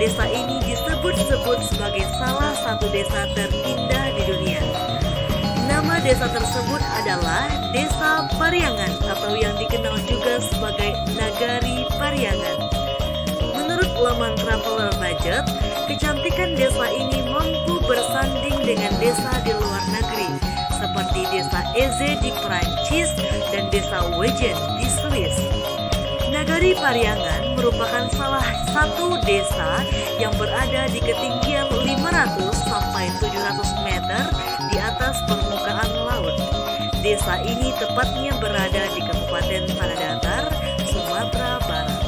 desa ini disebut-sebut sebagai salah satu desa terindah di dunia. Nama desa tersebut adalah Desa Pariangan atau yang dikenal juga sebagai Nagari Pariangan. Menurut laman Traveler Budget, kecantikan desa ini mampu bersanding dengan desa di luar negeri, seperti desa Eze di Prancis dan desa Wegen di Swiss. Nagari Pariangan merupakan salah satu desa yang berada di ketinggian 500 sampai 700 meter di atas permukaan laut. Desa ini tepatnya berada di Kabupaten Tanah Datar, Sumatera Barat.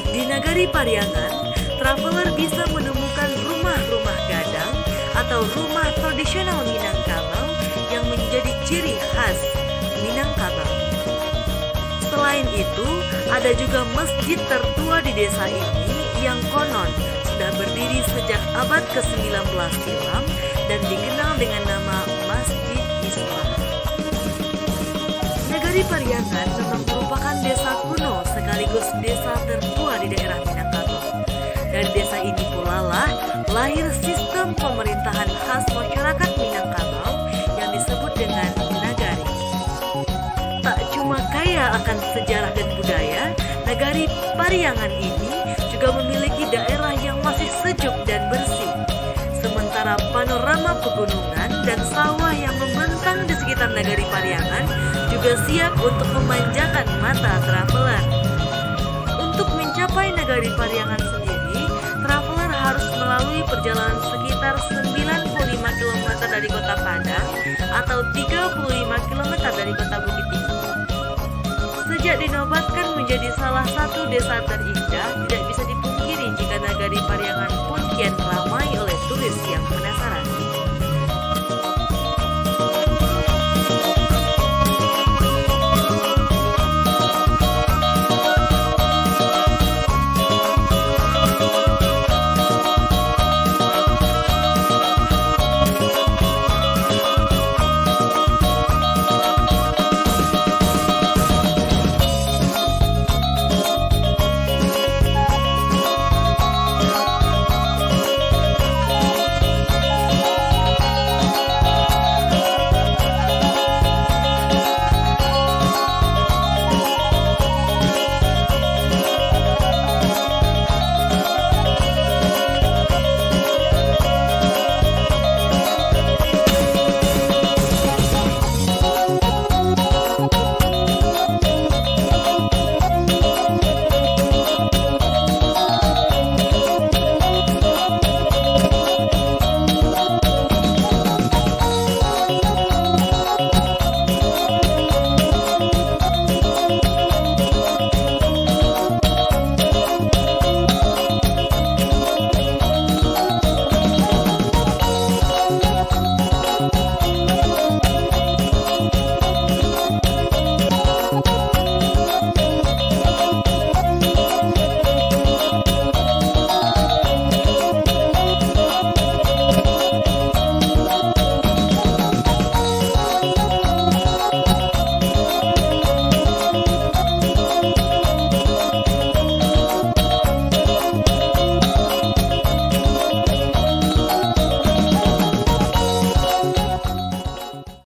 Di Nagari Pariangan, traveler bisa menemukan rumah-rumah gadang atau rumah tradisional Minangkabau yang menjadi ciri khas Minangkabau. Selain itu, ada juga masjid tertua di desa ini yang konon sudah berdiri sejak abad ke-19 silam dan dikenal dengan nama Masjid Islam. Nagari Pariangan memang merupakan desa kuno sekaligus desa tertua di daerah Minangkabau. Dari desa ini pula lah lahir sistem pemerintahan khas masyarakat Minangkabau yang disebut dengan Nagari. Tak cuma kaya akan sejarah dan budaya, Nagari Pariangan ini juga memiliki daerah yang masih sejuk dan bersih. Sementara panorama pegunungan dan sawah yang membentang di sekitar Nagari Pariangan juga siap untuk memanjakan mata traveler. Untuk mencapai Nagari Pariangan sendiri, traveler harus melalui perjalanan sekitar 95 km dari kota Padang atau 35 km dari kota Bukit Tinggi. Sejak dinobatkan menjadi salah satu desa terindah, tidak bisa dipungkiri jika Nagari Pariangan pun kian ramai